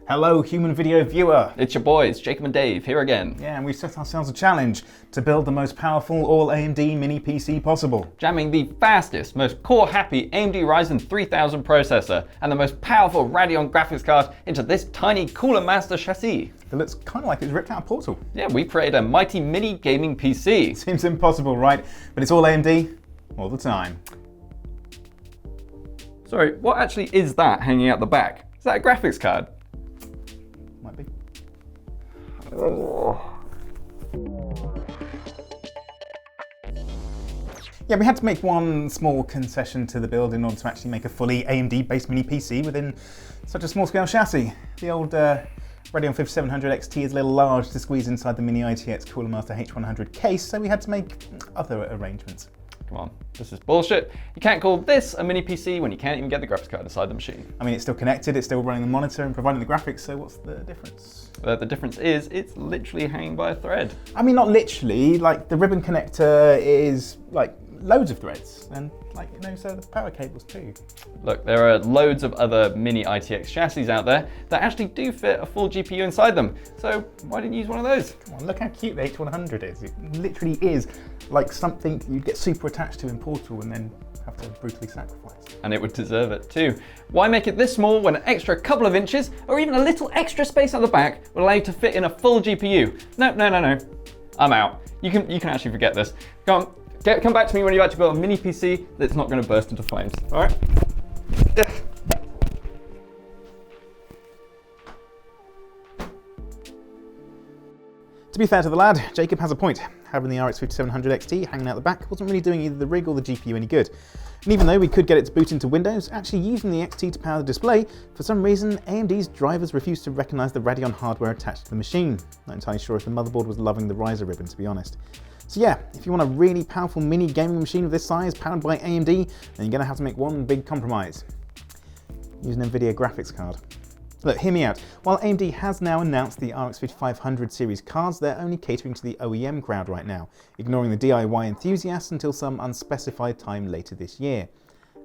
Hello, human video viewer. It's your boys, Jacob and Dave, here again. Yeah, and we've set ourselves a challenge to build the most powerful all-AMD mini PC possible. Jamming the fastest, most core-happy AMD Ryzen 3000 processor and the most powerful Radeon graphics card into this tiny Cooler Master chassis. It looks kind of like it's ripped out of Portal. Yeah, we created a mighty mini gaming PC. Seems impossible, right? But it's all AMD all the time. Sorry, what actually is that hanging out the back? Is that a graphics card? Might be. Yeah, we had to make one small concession to the build in order to actually make a fully AMD-based mini PC within such a small-scale chassis. The old Radeon 5700 XT is a little large to squeeze inside the mini-ITX Cooler Master H100 case, so we had to make other arrangements. Come on, this is bullshit. You can't call this a mini PC when you can't even get the graphics card inside the machine. I mean, it's still connected, it's still running the monitor and providing the graphics, so what's the difference? The difference is it's literally hanging by a thread. I mean, not literally, like the ribbon connector is like loads of threads, and like, you know, so the power cables too. Look, there are loads of other mini-ITX chassis out there that actually do fit a full GPU inside them, so why didn't you use one of those? Come on, look how cute the H100 is. It literally is like something you'd get super attached to in Portal and then have to brutally sacrifice. And it would deserve it too. Why make it this small when an extra couple of inches or even a little extra space at the back will allow you to fit in a full GPU? No. I'm out. You can actually forget this. Come back to me when you've actually built a mini PC that's not going to burst into flames. All right? To be fair to the lad, Jacob has a point. Having the RX 5700 XT hanging out the back wasn't really doing either the rig or the GPU any good. And even though we could get it to boot into Windows, actually using the XT to power the display, for some reason AMD's drivers refused to recognise the Radeon hardware attached to the machine. Not entirely sure if the motherboard was loving the riser ribbon, to be honest. So yeah, if you want a really powerful mini gaming machine of this size powered by AMD, then you're going to have to make one big compromise. Use an Nvidia graphics card. Look, hear me out. While AMD has now announced the RX 5500 series cards, they're only catering to the OEM crowd right now, ignoring the DIY enthusiasts until some unspecified time later this year.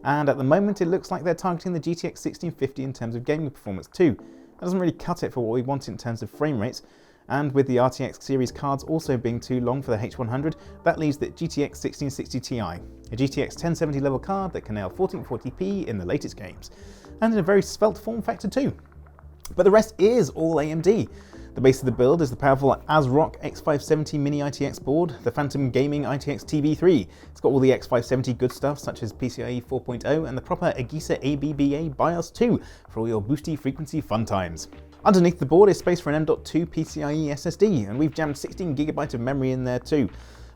And at the moment, it looks like they're targeting the GTX 1650 in terms of gaming performance too. That doesn't really cut it for what we want in terms of frame rates. And with the RTX series cards also being too long for the H100, that leaves the GTX 1660 Ti, a GTX 1070 level card that can nail 1440p in the latest games, and in a very svelte form factor too. But the rest is all AMD. The base of the build is the powerful ASRock X570 mini-ITX board, the Phantom Gaming ITX TV3. It's got all the X570 good stuff such as PCIe 4.0 and the proper Agisa ABBA BIOS 2 for all your boosty frequency fun times. Underneath the board is space for an M.2 PCIe SSD, and we've jammed 16GB of memory in there too,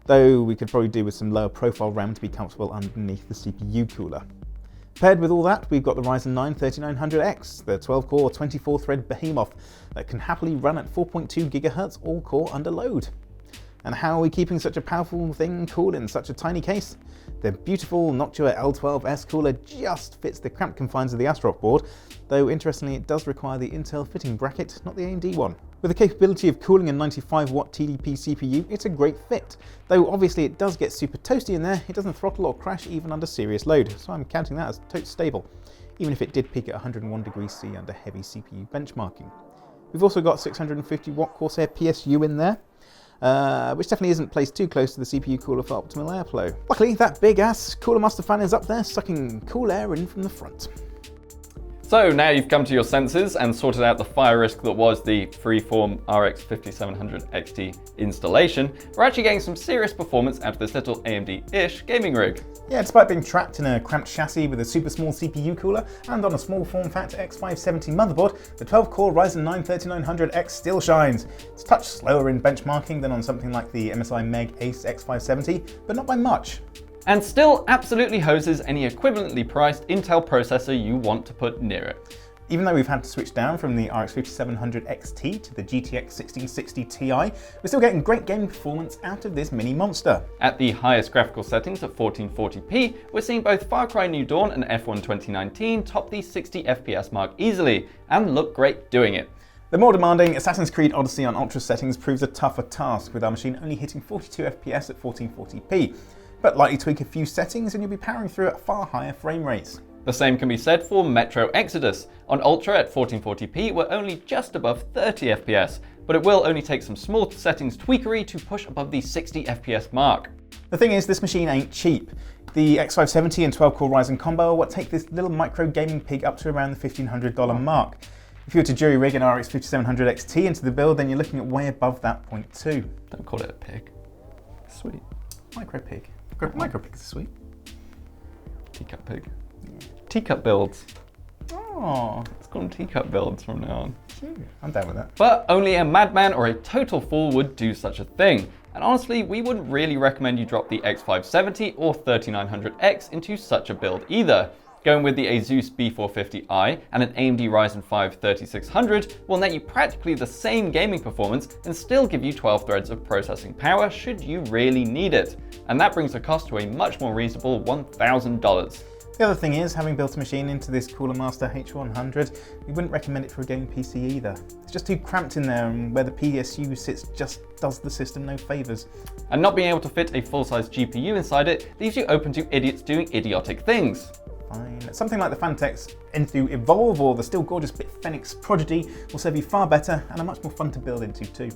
though we could probably do with some lower profile RAM to be comfortable underneath the CPU cooler. Paired with all that, we've got the Ryzen 9 3900X, the 12-core, 24-thread behemoth that can happily run at 4.2 GHz all-core under load. And how are we keeping such a powerful thing cool in such a tiny case? The beautiful Noctua L12S cooler just fits the cramped confines of the ASRock board, though interestingly it does require the Intel fitting bracket, not the AMD one. With the capability of cooling a 95-watt TDP CPU, it's a great fit. Though obviously it does get super toasty in there, it doesn't throttle or crash even under serious load, so I'm counting that as totes stable, even if it did peak at 101 degrees C under heavy CPU benchmarking. We've also got 650-watt Corsair PSU in there, which definitely isn't placed too close to the CPU cooler for optimal airflow. Luckily, that big-ass Cooler Master fan is up there sucking cool air in from the front. So now you've come to your senses and sorted out the fire risk that was the freeform RX 5700 XT installation, we're actually getting some serious performance out of this little AMD-ish gaming rig. Yeah, despite being trapped in a cramped chassis with a super small CPU cooler and on a small form factor X570 motherboard, the 12-core Ryzen 9 3900X still shines. It's a touch slower in benchmarking than on something like the MSI Meg Ace X570, but not by much. And still absolutely hoses any equivalently priced Intel processor you want to put near it. Even though we've had to switch down from the RX 5700 XT to the GTX 1660 Ti, we're still getting great gaming performance out of this mini monster. At the highest graphical settings at 1440p, we're seeing both Far Cry New Dawn and F1 2019 top the 60 FPS mark easily, and look great doing it. The more demanding Assassin's Creed Odyssey on Ultra settings proves a tougher task, with our machine only hitting 42 FPS at 1440p. But lightly tweak a few settings and you'll be powering through at far higher frame rates. The same can be said for Metro Exodus. On Ultra at 1440p, we're only just above 30 FPS, but it will only take some small settings tweakery to push above the 60 FPS mark. The thing is, this machine ain't cheap. The X570 and 12-core Ryzen combo are what take this little micro gaming pig up to around the $1,500 mark. If you were to jury rig an RX 5700 XT into the build, then you're looking at way above that point too. Don't call it a pig. Sweet. Micro pig. Micro pigs are sweet. Teacup pig. Yeah. Teacup builds. Oh, let's call them teacup builds from now on. Cute. I'm down with that. But only a madman or a total fool would do such a thing. And honestly, we wouldn't really recommend you drop the X570 or 3900X into such a build either. Going with the Asus B450i and an AMD Ryzen 5 3600 will net you practically the same gaming performance and still give you 12 threads of processing power should you really need it. And that brings the cost to a much more reasonable $1,000. The other thing is, having built a machine into this Cooler Master H100, we wouldn't recommend it for a gaming PC either. It's just too cramped in there, and where the PSU sits just does the system no favours. And not being able to fit a full-size GPU inside it leaves you open to idiots doing idiotic things. Fine. Something like the Fantex Enthoo Evolve or the still gorgeous Bitfenix Prodigy will serve you far better and are much more fun to build into too.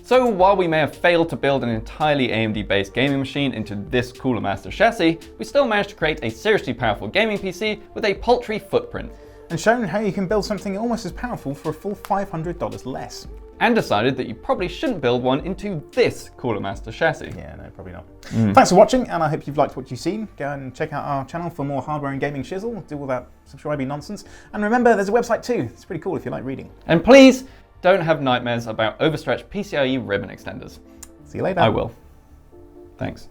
So while we may have failed to build an entirely AMD-based gaming machine into this Cooler Master chassis, we still managed to create a seriously powerful gaming PC with a paltry footprint. And shown how you can build something almost as powerful for a full $500 less. And decided that you probably shouldn't build one into this Cooler Master chassis. Yeah, no, probably not. Thanks for watching, and I hope you've liked what you've seen. Go and check out our channel for more hardware and gaming shizzle. Do all that subscribing nonsense. And remember, there's a website too. It's pretty cool if you like reading. And please, don't have nightmares about overstretched PCIe ribbon extenders. See you later. I will. Thanks.